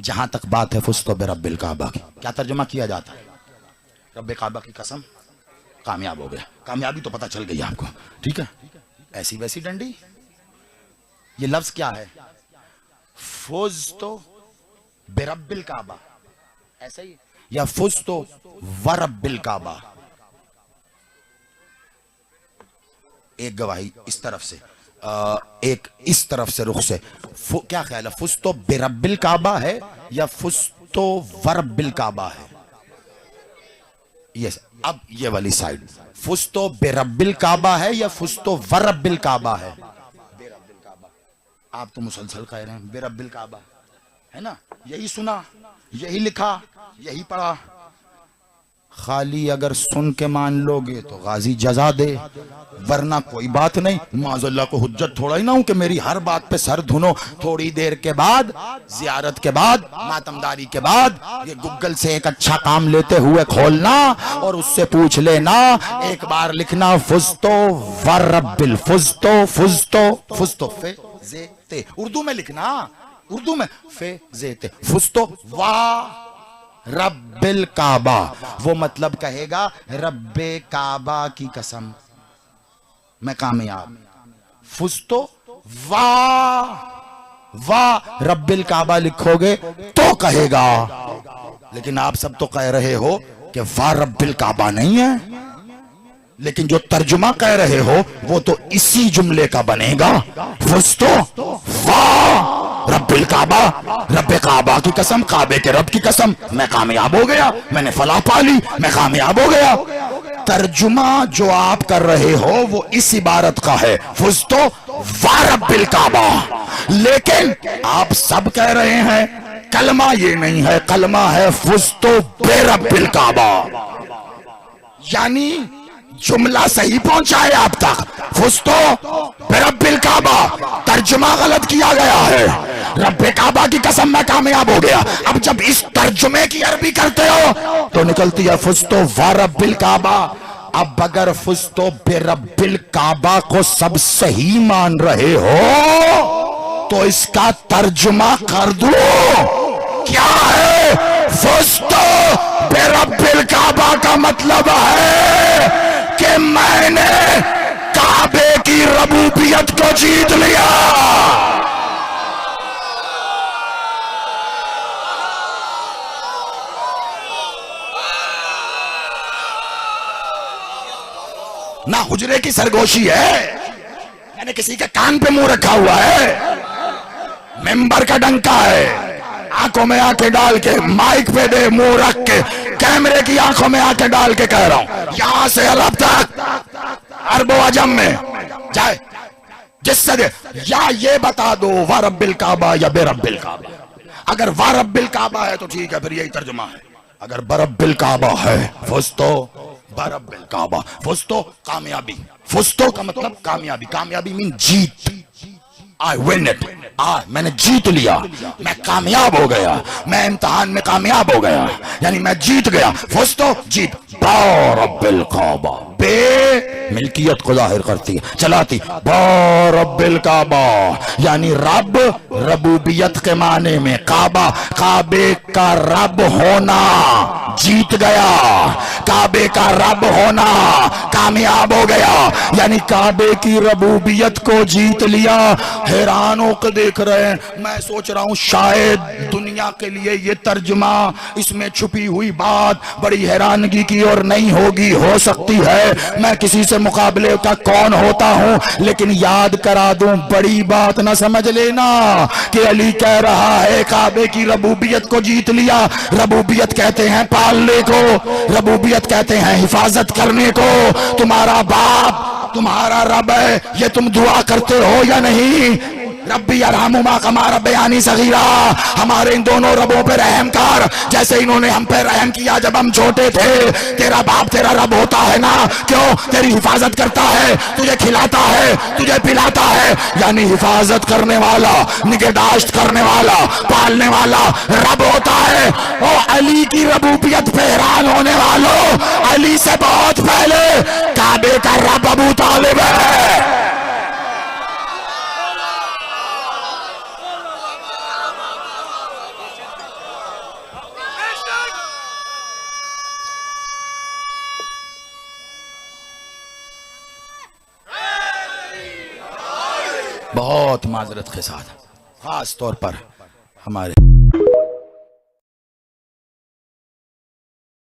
जहां तक बात है फुस्तो बिरब्बिल काबा की, क्या तर्जुमा किया जाता है? रब्बे काबा की कसम, कामयाब हो गया। कामयाबी तो पता चल गई आपको, ठीक है। ऐसी वैसी डंडी, ये लफ्ज क्या है? फुस्तो बिरब्बिल काबा, ऐसा ही, या फुस्तो वरब्बिल काबा। एक गवाही इस तरफ से, एक इस तरफ से रुख से, क्या ख्याल है? फुस्तो बिरब्बिल काबा है या फुस्तो वरब्बिल काबा है? यस, अब ये वाली साइड, फुस्तो बिरब्बिल काबा है या फुस्तो वरब्बिल काबा है? बिरब्बिल काबा। आप तो मुसलसल कह रहे हैं बिरब्बिल काबा, है ना? यही सुना, यही लिखा, यही पढ़ा। खाली अगर सुन के मान लोगे तो गाजी जजा दे, वरना कोई बात नहीं। माज़अल्लाह को हुज्जत थोड़ा ही ना हूं कि मेरी हर बात पे सर धुनो। थोड़ी देर के बाद, जियारत के बाद, मातमदारी के बाद, ये गूगल से एक अच्छा काम लेते हुए खोलना और उससे पूछ लेना, एक बार लिखना फुस्तो वरब्बिल, फुस्तो फुस्तो फुस्तो फे जे ते, उर्दू में लिखना, उर्दू में फे जे ते, फुस्तो वा रब्बिल काबा। वो मतलब कहेगा रब्बे काबा की कसम मैं कामयाब। फुस्तो वाह रब्बिल काबा लिखोगे तो कहेगा, लेकिन आप सब तो कह रहे हो कि वाह रब्बिल काबा नहीं है, लेकिन जो तर्जुमा कह रहे हो वो तो इसी जुमले का बनेगा। फुस्तो वाह रब्बिल काबा, रब्बे काबा की कसम, काबे के रब की कसम, मैं कामयाब हो गया, मैंने फलाह पा ली, मैं कामयाब हो गया। तर्जुमा जो आप कर रहे हो वो इस इबारत का है, फुस्तो वा रब्बिल काबा, लेकिन आप सब कह रहे हैं कलमा ये नहीं है, कलमा है फुस्तो बे रब्बिल काबा। यानी जुमला सही पहुंचा है आप तक, फुस्तो बिरब्बिल काबा, तर्जुमा गलत किया गया है, रब्बे काबा की कसम मैं कामयाब हो गया। अब जब इस तर्जुमे की अरबी करते हो तो निकलती है फुस्तो वा रब्बिल काबा। अब अगर फुस्तो बिरब्बिल काबा को सब सही मान रहे हो तो इसका तर्जुमा कर दो, क्या है? फुस्तो बिरब्बिल काबा का मतलब है कि मैंने काबे की रबूबियत को जीत लिया। ना हुजरे की सरगोशी है, मैंने किसी के कान पे मुंह रखा हुआ है, मेंबर का डंका है, आंखों में आंखें डाल के माइक पे दे मुंह रख के, कैमरे की आंखों में आंखें डाल के कह रहा हूं, यहां से अरब तक, अरबो अजम में जाए जिससे दे, या ये बता दो वा रब्बिल काबा या बेरब्बिल काबा। अगर वा रब्बिल काबा है तो ठीक है, फिर यही तर्जुमा है। अगर बरब्बिल काबा है फुस्तो बरब्बिल काबा, फुस्तो कामयाबी, फुस्तो का मतलब कामयाबी, कामयाबी mean Jeet, I win it, मैंने जीत लिया, मैं कामयाब हो गया, मैं इम्तिहान में कामयाब हो गया, यानी मैं जीत गया। फुस्तो जीत, बरब्बिल काबा, बे मिल्कियत को जाहिर करती है, चलाती, बरब्बिल काबा यानी रब, रबूबियत के माने में, काबा काबे का रब होना, जीत गया, काबे का रब होना, कामयाब हो गया, यानी काबे की रबूबियत को जीत लिया। हैरान होकर देख रहे हैं, मैं सोच रहा हूं शायद दुनिया के लिए ये तर्जुमा, इसमें छुपी हुई बात बड़ी हैरानगी की और नहीं होगी, हो सकती है मैं किसी से मुकाबले का कौन होता हूं, लेकिन याद करा दूं, बड़ी बात ना समझ लेना कि अली कह रहा है काबे की रबूबियत को जीत लिया। रबूबियत कहते हैं पालने को, रबूबियत कहते हैं हिफाजत करने को। तुम्हारा बाप तुम्हारा रब है, ये तुम दुआ करते हो या नहीं? रब्बी अरहमुमा कमा रब्बयानी सगीरा, हमारे इन दोनों रबों पे रहम कर जैसे इन्होंने हम पे रहम किया जब हम छोटे थे। तेरा बाप तेरा रब होता है ना, क्यों? तेरी हिफाजत करता है, तुझे खिलाता है, तुझे पिलाता है, यानी हिफाजत करने वाला, निगहदाश्त करने वाला, पालने वाला रब होता है। ओ अली की रबूबियत पे हैरान होने वालों, अली से बहुत पहले काबे का रब अबू तालिब है। बहुत माजरत के साथ, खास तौर पर हमारे